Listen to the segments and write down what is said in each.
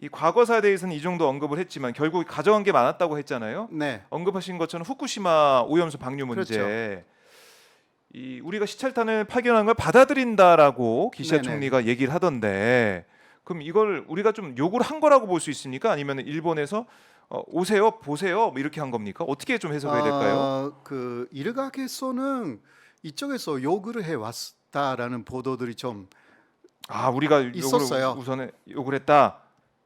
이 과거사에 대해서는 이 정도 언급을 했지만 결국 가져간 게 많았다고 했잖아요. 네, 언급하신 것처럼 후쿠시마 오염수 방류 문제. 그렇죠. 이 우리가 시찰탄을 파견한 걸 받아들인다라고 기시다 네네. 총리가 얘기를 하던데 그럼 이걸 우리가 좀 요구를 한 거라고 볼 수 있습니까? 아니면 일본에서 오세요, 보세요 뭐 이렇게 한 겁니까? 어떻게 좀 해석해야 될까요? 그 일각에서는 이쪽에서 요구를 해 왔다라는 보도들이 좀 아 우리가 있었어요. 요구를 우선에 요구를 했다.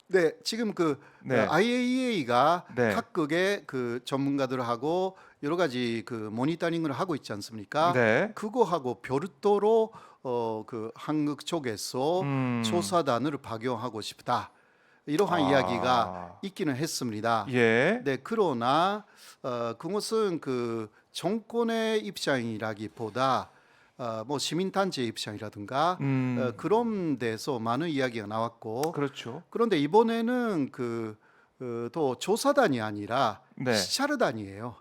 네, 지금 그 네. IAEA가 네. 각국의 그 전문가들하고 여러 가지 그 모니터링을 하고 있지 않습니까? 네. 그거하고 별도로 그 한국 쪽에서 음. 조사단을 파견하고 싶다. 이러한 이야기가 있기는 했습니다. 예. 네, 그러나 그것은 그 정권의 입장이라기보다 뭐 시민단체 입장이라든가 그런 데서 많은 이야기가 나왔고 그렇죠. 그런데 이번에는 또 조사단이 아니라 네. 시찰단이에요.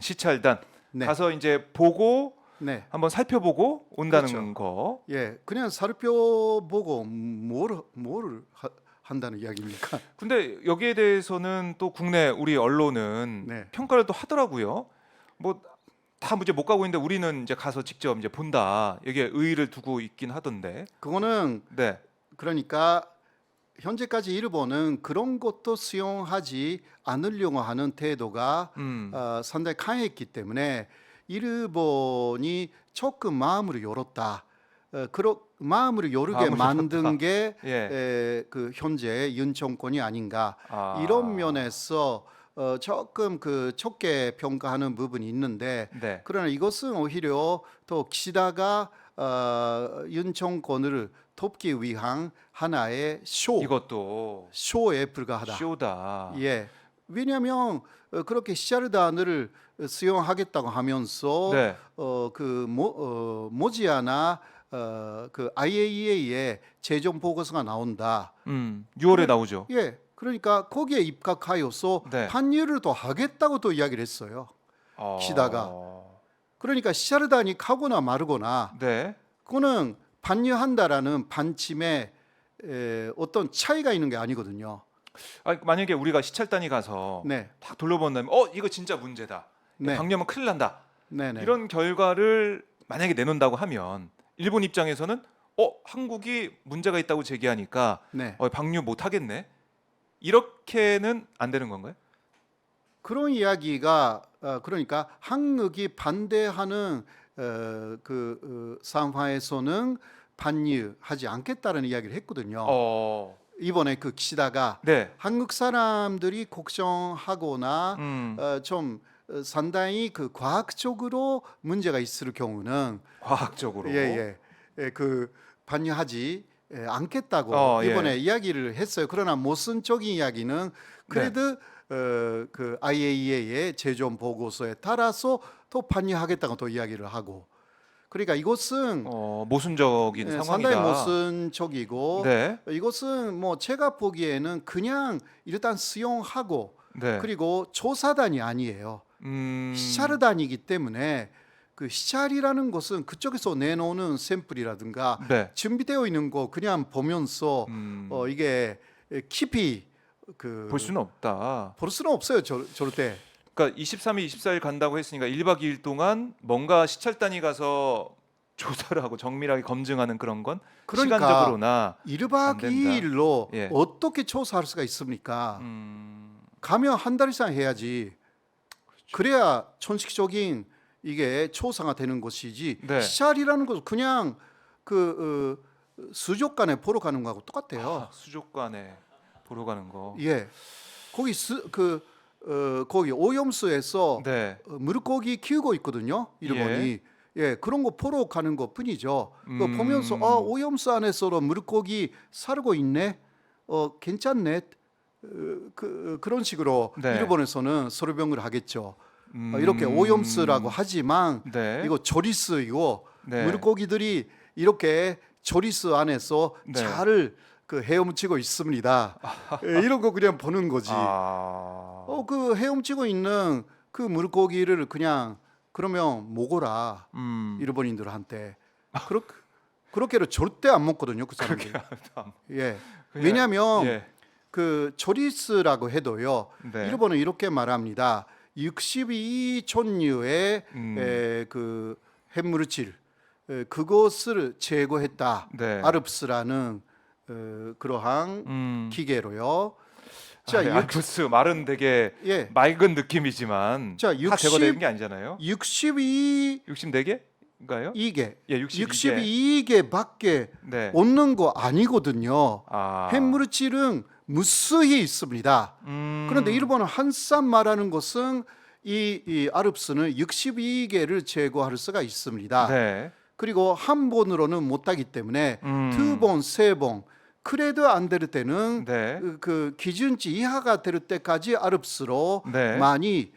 시찰단 네, 가서 이제 보고 네, 한번 살펴보고 온다는 그렇죠. 거. 예, 그냥 살펴보고 뭘 한다는 이야기입니까? 근데 여기에 대해서는 또 국내 우리 언론은 네. 평가를 또 하더라고요. 뭐 다 이제 못 가고 있는데 우리는 이제 가서 직접 이제 본다. 여기에 의의를 두고 있긴 하던데. 그거는 네. 그러니까 현재까지 일본은 그런 것도 수용하지 않으려고 하는 태도가 상당히 강했기 때문에 일본이 조금 마음을 열었다. 마음을 열게 마음을 만든 열었다. 게 예. 그 현재 윤 정권이 아닌가 아. 이런 면에서 조금 그 좋게 평가하는 부분이 있는데 네. 그러나 이것은 오히려 또 기시다가 윤 정권을 돕기 위한 하나의 이것도 쇼에 불과하다. 쇼다. 예. 왜냐하면 그렇게 시찰단을 수용하겠다고 하면서 네. 모지않아 그 IAEA의 최종 보고서가 나온다. 6월에 나오죠. 예. 그러니까 거기에 입각하여서 네. 판결을 더 하겠다고 또 이야기를 했어요. 기시다가. 그러니까 시찰단이 가거나 마르거나 네. 그거는 반려한다라는 반침에 어떤 차이가 있는 게 아니거든요. 만약에 우리가 시찰단이 가서 네, 딱 둘러본 다음에 이거 진짜 문제다. 네, 방류하면 큰일 난다. 네, 네. 이런 결과를 만약에 내놓는다고 하면 일본 입장에서는 한국이 문제가 있다고 제기하니까 네. 방류 못 하겠네. 이렇게는 안 되는 건가요? 그런 이야기가 그러니까 한국이 반대하는 상황에서는 반유하지 않겠다는 이야기를 했거든요. 이번에 그 기시다가 네. 한국 사람들이 걱정하거나 좀 상당히 그 과학적으로 문제가 있을 경우는 과학적으로. 그 반유하지 않겠다고 이번에 이야기를 했어요. 그러나 모순적인 이야기는 그래도 그 IAEA의 최종 보고서에 따라서 또 반유하겠다고 또 이야기를 하고 그러니까 이것은 모순적인 상황이다. 상당히 모순적이고 네. 이것은 뭐 제가 보기에는 그냥 일단 수용하고 네. 그리고 조사단이 아니에요. 시찰단이기 때문에 그 시찰이라는 것은 그쪽에서 내놓는 샘플이라든가 네. 준비되어 있는 거 그냥 보면서 이게 깊이 볼 수는 없다. 볼 수는 없어요. 절대. 그러니까 23일, 24일 간다고 했으니까 1박 2일 동안 뭔가 시찰단이 가서 조사를 하고 정밀하게 검증하는 그런 건 그러니까 시간적으로나 1박 된다. 2일로 예. 어떻게 조사할 수가 있습니까? 음, 가면 한 달 이상 해야지. 그래야 천식적인 이게 조사가 되는 것이지. 네. 시찰이라는 것은 그냥 그 수족관에 보러 가는 거하고 똑같아요. 수족관에 보러 가는 거. 예, 거기 거기 오염수에서 네. 물고기 키우고 있거든요. 일본이. 예, 그런 거 보러 가는 것 뿐이죠. 그거 보면서 오염수 안에서 물고기 살고 있네. 괜찮네. 그런 식으로 네. 일본에서는 소리병을 하겠죠. 이렇게 오염수라고 하지만 네. 이거 조리수이고 네. 물고기들이 이렇게 조리수 안에서 네. 잘 그 헤엄치고 있습니다. 이런 거 그냥 보는 거지. 그 헤엄치고 있는 그 물고기를 그냥 그러면 먹어라. 일본인들한테 그렇게는 절대 안 먹거든요, 그 사람들. 예. 왜냐하면 그 조리스라고 해도요. 네. 일본은 이렇게 말합니다. 62 종류의 그 핵물질 그것을 제거했다. 네. 아르프스라는 그러한 기계로요. 자, 알프스 말은 되게 예. 맑은 느낌이지만 자, 다 제거되는 게 아니잖아요. 64개인가요? 62개. 예, 62개밖에 네. 얻는 거 아니거든요. 아. 핵물질은 무수히 있습니다. 그런데 일본은 한산 말하는 것은 이 아르프스는 62개를 제거할 수가 있습니다. 네. 그리고 한 번으로는 못하기 때문에 두 번, 세 번, 그래도 안 될 때는 네. 그 기준치 이하가 될 때까지 아르프스로 네. 많이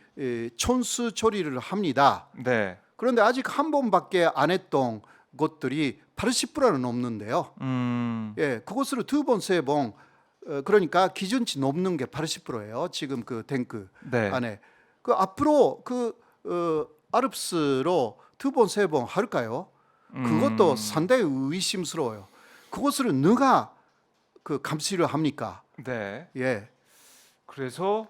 촌수 처리를 합니다. 네. 그런데 아직 한 번밖에 안 했던 것들이 80%는 넘는데요. 예, 그것을 두 번, 세 번, 그러니까 기준치 넘는 게 80%예요. 지금 그 탱크 네. 안에. 그 앞으로 그 아르프스로 두 번, 세 번 할까요? 그것도 상당히 의심스러워요. 그것을 누가 그 감시를 합니까? 네. 예, 그래서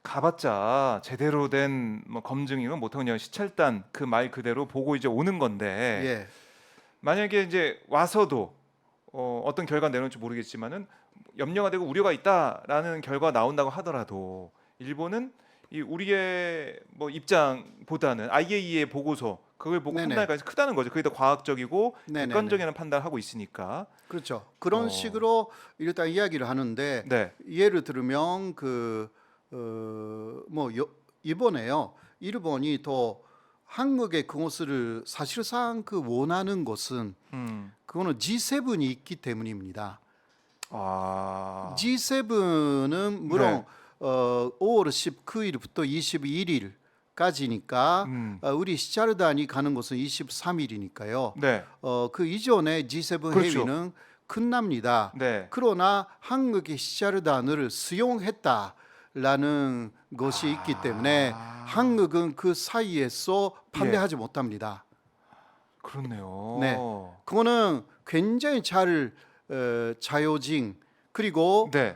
가봤자 제대로 된 뭐 검증이건 못하고 그냥 시찰단 그 말 그대로 보고 이제 오는 건데 예, 만약에 이제 와서도 어떤 결과 내놓을지 모르겠지만은 염려가 되고 우려가 있다라는 결과 나온다고 하더라도 일본은 이 우리의 뭐 입장보다는 IAEA 보고서 그걸 보고 네네. 판단할 가능성이 크다는 거죠. 그게 더 과학적이고 네네네. 객관적인 판단을 하고 있으니까. 그렇죠. 그런 어. 식으로 일단 이야기를 하는데 네. 예를 들면 이번에요. 일본이 더 한국의 그것을 사실상 그 원하는 것은 그거는 G7이 있기 때문입니다. 아. G7은 물론 네. 5월 19일부터 21일까지니까 우리 시찰단이 가는 것은 23일이니까요. 네. 그 이전에 G7 그렇죠. 회의는 끝납니다. 네. 그러나 한국의 시찰단을 수용했다라는 것이 있기 때문에 한국은 그 사이에서 반대하지 못합니다. 그렇네요. 네. 그거는 굉장히 잘 자요진 그리고 네.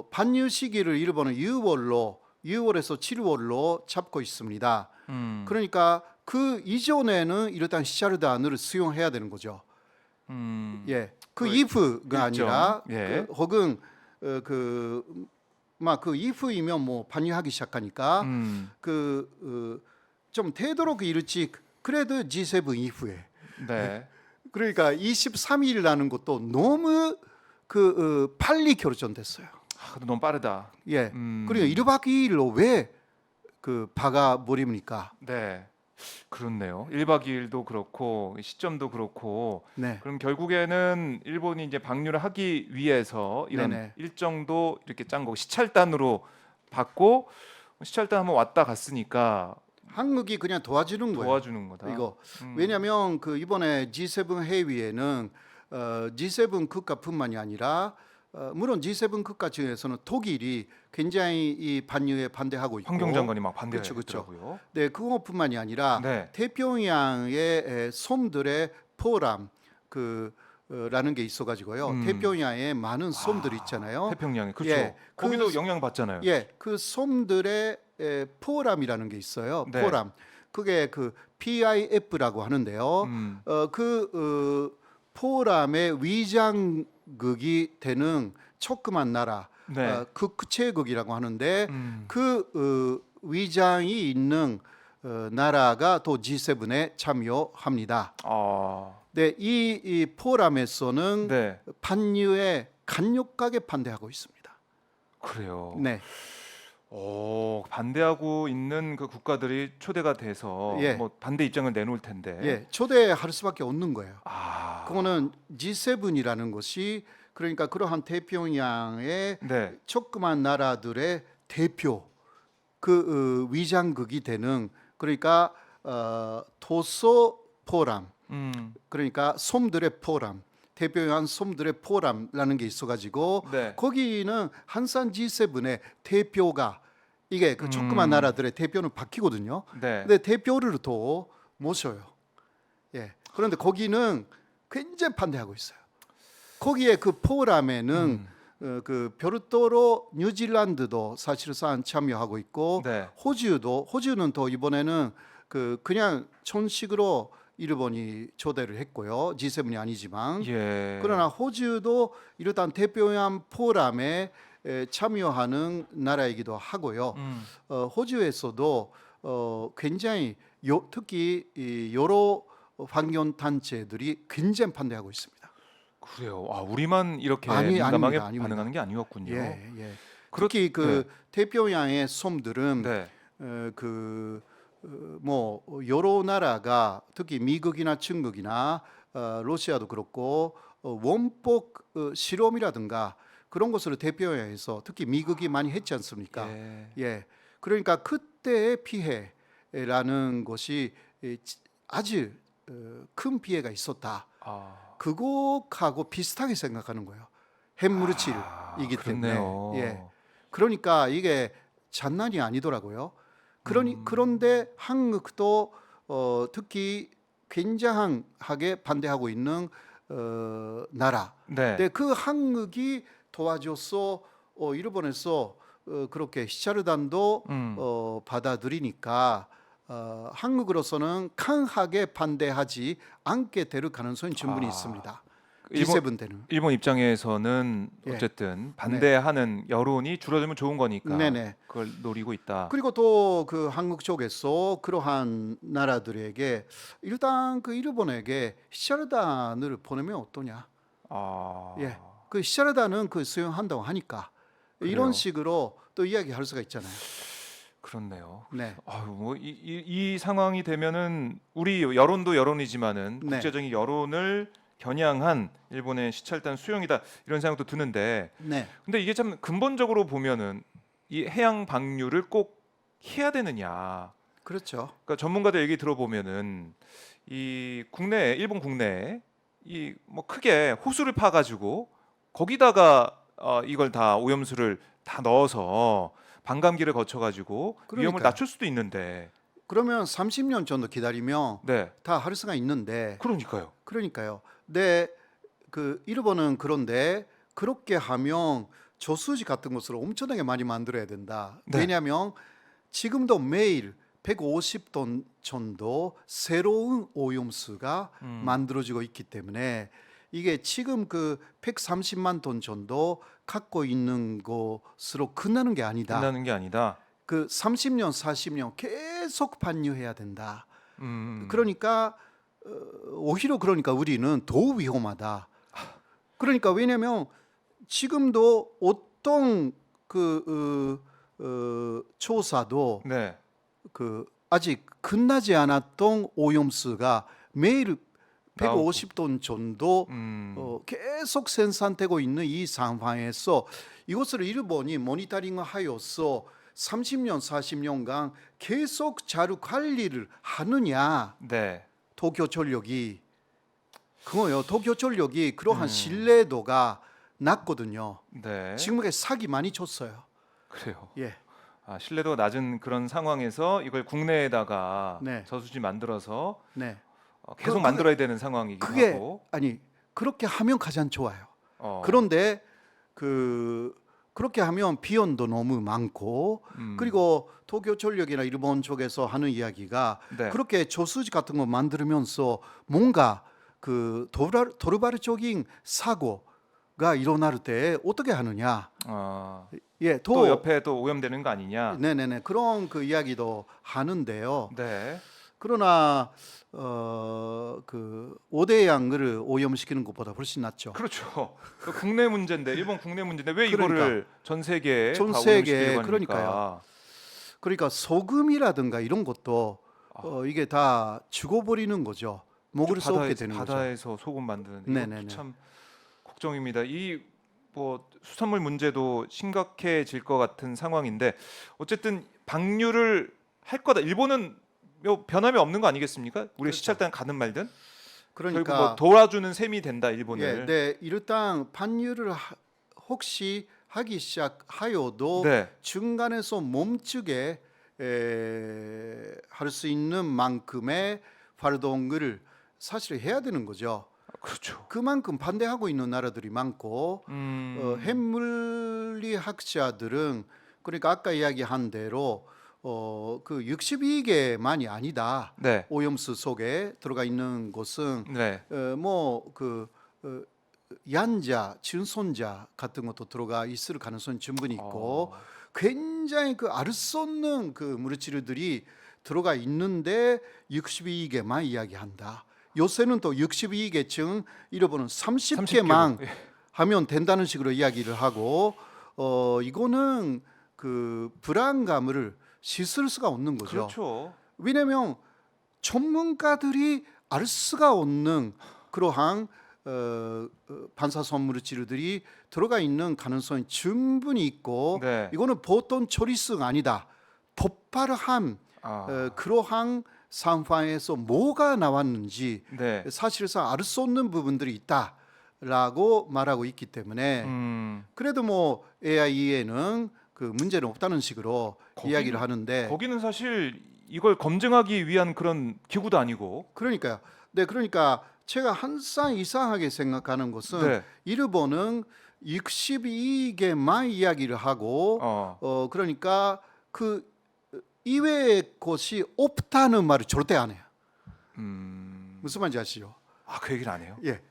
반일 시기를 일본은 6월에서 7월로 잡고 있습니다. 그러니까 그 이전에는 일단 시찰단을 수용해야 되는 거죠. 예, 그 if가 아니라 예. 혹은 그 if이면 뭐 반일하기 시작하니까 좀 되도록 일찍 그래도 G7 if에 네. 그러니까 23일이라는 것도 너무 빨리 결정됐어요. 근데 너무 빠르다. 예. 그리고 1박 2일로 왜 박아 버립니까? 네. 그렇네요. 1박 2일도 그렇고 시점도 그렇고 네. 그럼 결국에는 일본이 이제 방류를 하기 위해서 이런 네네. 일정도 이렇게 짠 거고 시찰단으로 받고 시찰단 한번 왔다 갔으니까 한국이 그냥 도와주는 거예요. 도와주는 거다. 이거 왜냐하면 그 이번에 G7 회의에는 G7 국가뿐만이 아니라 물론 G7 국가 중에서는 독일이 굉장히 이 반유에 반대하고 있고 환경장관이 막 그렇죠. 반대하더라고요. 네, 그것뿐만이 아니라 네. 태평양의 섬들의 포람 라는 게 있어가지고요. 태평양에 많은 섬들 있잖아요. 태평양에 그렇죠. 예, 거기도 영향 받잖아요. 예, 그 섬들의 포람이라는 게 있어요. 네. 포람. 그게 그 PIF라고 하는데요. 포람의 위장국이 되는 조그만 나라, 네. 극체국이라고 하는데 그 위장이 있는 나라가 또 G7에 참여합니다. 네, 이 포럼에서는 네. 반유에 강력하게 반대하고 있습니다. 그래요. 네, 반대하고 있는 그 국가들이 초대가 돼서 예. 뭐 반대 입장을 내놓을 텐데. 예, 초대할 수밖에 없는 거예요. 아. 그거는 G7이라는 것이 그러니까 그러한 태평양의 네. 조그만 나라들의 대표 그 위장국이 되는 그러니까 도서 포럼 그러니까 섬들의 포럼 태평양 섬들의 포럼라는 게 있어가지고 네. 거기는 항상 G7의 대표가 이게 그 조그만 나라들의 대표는 바뀌거든요. 네. 근데 대표를 또 모셔요. 예. 그런데 거기는 굉장히 반대하고 있어요. 거기에 그 포럼에는 그 별도로 뉴질랜드도 사실상 참여하고 있고 네. 호주는 또 이번에는 그냥 정식으로 일본이 초대를 했고요. G7이 아니지만 예. 그러나 호주도 일단 대표양 포럼에 참여하는 나라이기도 하고요. 호주에서도 굉장히 특히 이 여러 환경 단체들이 굉장히 반대하고 있습니다. 그래요. 아, 우리만 이렇게 아닙니다. 민감하게 아닙니다. 반응하는 게 아니었군요. 예. 그렇- 특히 그 네. 태평양의 섬들은 네. 뭐 여러 나라가 특히 미국이나 중국이나 러시아도 그렇고 원폭 실험이라든가 그런 것을 태평양에서 특히 미국이 많이 했지 않습니까? 예. 예. 그러니까 그때의 피해라는 것이 아주 큰 피해가 있었다. 아. 그거하고 비슷하게 생각하는 거예요. 핵물질이기 때문에. 그렇네요. 예. 그러니까 이게 장난이 아니더라고요. 그런데 한국도 특히 굉장하게 반대하고 있는 나라. 네. 근데 그 한국이 도와줘서 일본에서 그렇게 히차르단도 받아들이니까 한국으로서는 강하게 반대하지 않게 될 가능성이 충분히 있습니다. G7 때는. 일본 입장에서는 예. 어쨌든 반대하는 여론이 줄어들면 좋은 거니까 네네. 그걸 노리고 있다. 그리고 또 그 한국 쪽에서 그러한 나라들에게 일단 그 일본에게 히차르단을 보내면 어떠냐? 아. 예. 그 히차르단은 그 수용한다고 하니까 그래요? 이런 식으로 또 이야기할 수가 있잖아요. 그렇네요. 네. 아유, 뭐 이 상황이 되면은 우리 여론도 여론이지만은 네. 국제적인 여론을 겨냥한 일본의 시찰단 수용이다 이런 생각도 드는데, 네. 근데 이게 참 근본적으로 보면은 이 해양 방류를 꼭 해야 되느냐? 그렇죠. 그러니까 전문가들 얘기 들어보면은 이 국내 일본 국내에 이 뭐 크게 호수를 파가지고 거기다가 이걸 다 오염수를 다 넣어서 반감기를 거쳐가지고 위험을 그러니까요. 낮출 수도 있는데, 그러면 30년 정도 기다리면 네, 다 할 수가 있는데 그러니까요. 그러니까요. 네. 그 일본은 그런데 그렇게 하면 저수지 같은 것을 엄청나게 많이 만들어야 된다. 네. 왜냐하면 지금도 매일 150톤 정도 새로운 오염수가 만들어지고 있기 때문에 이게 지금 그 130만 톤 정도 갖고 있는 것으로 끝나는 게 아니다. 끝나는 게 아니다. 그 30년, 40년 계속 반유해야 된다. 음, 그러니까 오히려 그러니까 우리는 더 위험하다. 그러니까 왜냐하면 지금도 어떤 조사도 네, 그 아직 끝나지 않았던 오염수가 매일 나오고. 150톤 정도 계속 생산되고 있는 이 상황에서 이것을 일본이 모니터링하여서 30년, 40년간 계속 자료 관리를 하느냐? 네, 도쿄전력이 그거요. 도쿄전력이 그러한 신뢰도가 낮거든요. 네. 지금까지 사기 많이 쳤어요. 그래요. 예, 아, 신뢰도가 낮은 그런 상황에서 이걸 국내에다가 네. 저수지 만들어서 네. 계속 그게- 만들어야 되는 상황이기도 그게 하고. 아니 그렇게 하면 가장 좋아요. 어, 그런데 그렇게 하면 비용도 너무 많고 그리고 도쿄전력이나 일본 쪽에서 하는 이야기가 네. 그렇게 저수지 같은 거 만들면서 뭔가 그 도르바르적인 사고가 일어날 때 어떻게 하느냐? 아, 예, 또 옆에 또 오염되는 거 아니냐? 네네네 그런 그 이야기도 하는데요. 네. 그러나 그 오대양을 오염시키는 것보다 훨씬 낫죠. 그렇죠. 그 국내 문제인데 일본 국내 문제인데 왜 그러니까. 이거를 전 세계에 전 다 세계에 오염시키려고 합니까? 그러니까요. 그러니까 소금이라든가 이런 것도 이게 다 죽어버리는 거죠. 먹을 수 없게 되는 거죠. 바다에서 소금 만드는 네네네. 이것도 참 걱정입니다. 이 뭐 수산물 문제도 심각해질 것 같은 상황인데 어쨌든 방류를 할 거다. 일본은 뭐 변함이 없는 거 아니겠습니까? 우리 그렇죠. 시찰단 가든 말든 결국 그러니까 뭐 도와주는 셈이 된다 일본을. 예, 네, 일단 반유를 혹시 하기 시작하여도 네. 중간에서 멈추게 할 수 있는 만큼의 활동을 사실 해야 되는 거죠. 그렇죠. 그만큼 반대하고 있는 나라들이 많고 핵물리학자들은 그러니까 아까 이야기한 대로 그 62개만이 아니다. 네. 오염수 속에 들어가 있는 것은 네. 뭐그 얀자, 진손자 같은 것도 들어가 있을 가능성이 충분히 있고 굉장히 그 알 수 없는 그 물질들이 들어가 있는데 62개만 이야기한다. 요새는 또 62개층 잃어버는 30개만 30개로. 예. 하면 된다는 식으로 이야기를 하고 이거는 그 불안감을 씻을 수가 없는 거죠. 그렇죠. 왜냐하면 전문가들이 알 수가 없는 그러한 반사성 물질들이 들어가 있는 가능성이 충분히 있고 네. 이거는 보통 처리수가 아니다. 폭발한 그러한 상황에서 뭐가 나왔는지 네. 사실상 알 수 없는 부분들이 있다라고 말하고 있기 때문에 그래도 뭐 AIEA는 그 문제는 없다는 식으로 이야기를 하는데 거기는 사실 이걸 검증하기 위한 그런 기구도 아니고. 그러니까요. 네, 그러니까 제가 항상 이상하게 생각하는 것은 네. 일본은 62개만 이야기를 하고 그러니까 그 이외의 것이 없다는 말을 절대 안 해요. 무슨 말인지 아시죠? 그 얘기를 안 해요. 예.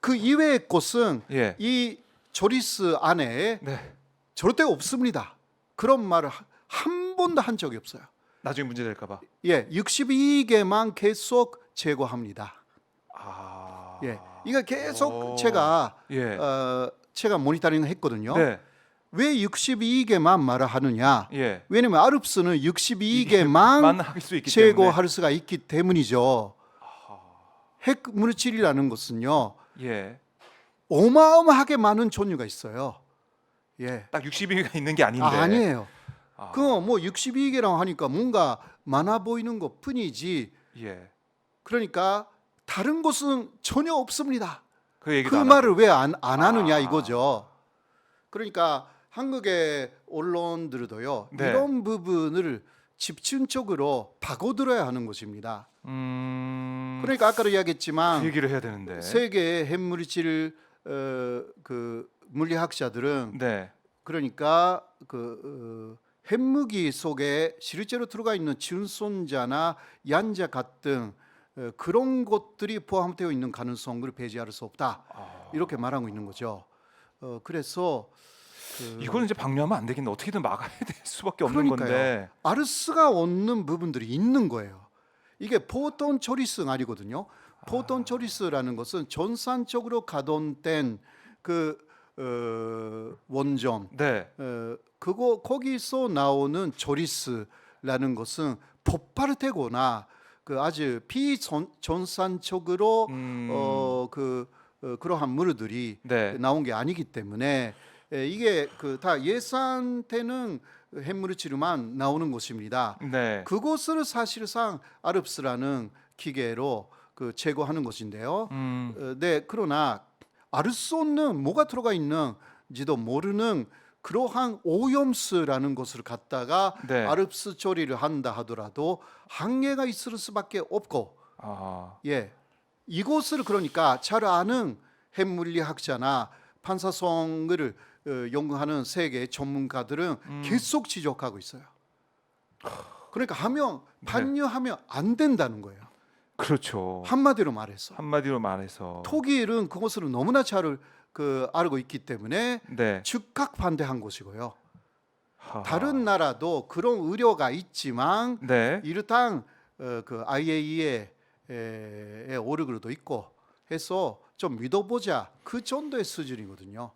그 이외의 것은 예. 이 조리스 안에 네. 절대 없습니다. 그런 말을 한 번도 한 적이 없어요. 나중에 문제 될까 봐. 예, 62개만 계속 제거합니다. 예, 이거 계속 제가 예. 제가 모니터링 했거든요. 네. 왜 62개만 말을 하느냐? 예. 왜냐면 아르프스는 만 62개만 할 수 있기 때문에. 제거할 수가 있기 때문이죠. 핵 물질이라는 것은요, 예. 어마어마하게 많은 종류가 있어요. 예, 딱 62개가 있는 게 아닌데. 아니에요. 그거 뭐 62개라고 하니까 뭔가 많아 보이는 것 뿐이지. 예. 그러니까 다른 것은 전혀 없습니다. 그 얘기도 그 안 말을 하고. 왜 안 하느냐 이거죠. 그러니까 한국의 언론들도요 네. 이런 부분을 집중적으로 파고들어야 하는 것입니다. 그러니까 아까도 이야기했지만 그 얘기를 해야 되는데. 세계의 핵물질 그 물리학자들은 네. 그러니까 그 핵무기 속에 실제로 들어가 있는 진손자나 얀자 같은 그런 것들이 포함되어 있는 가능성을 배제할 수 없다. 이렇게 말하고 있는 거죠. 그래서 이거는 이제 방류하면 안 되겠네. 어떻게든 막아야 될 수밖에 없는 그러니까요. 건데. 알 수가 없는 부분들이 있는 거예요. 이게 포톤 처리스가 아니거든요. 포톤 처리스라는 것은 전산적으로 가동된 그 원점, 네. 그거 거기서 나오는 처리스라는 것은 폭발되거나 그 아주 비전산적으로 그러한 물들이 네. 나온 게 아니기 때문에 이게 그 다 예상되는 핵물질만 나오는 것입니다. 네. 그것을 사실상 아르프스라는 기계로 그 제거하는 것인데요. 네, 그러나 알 수 없는 뭐가 들어가 있는지도 모르는 그러한 오염수라는 것을 갖다가 네. 아르프스 처리를 한다 하더라도 한계가 있을 수밖에 없고, 예, 이것을 그러니까 잘 아는 핵물리학자나 반사성을 연구하는 세계 전문가들은 계속 지적하고 있어요. 그러니까 반려하면 안 된다는 거예요. 그렇죠. 한마디로 말해서 한마디로 말해서. 독일은 그것을 너무나 잘 알고 있기 때문에 네. 즉각 반대한 것이고요. 하하. 다른 나라도 그런 우려가 있지만 네. 이르당 그 IAEA의 오르그로도 있고 해서 좀 믿어보자 그 정도의 수준이거든요.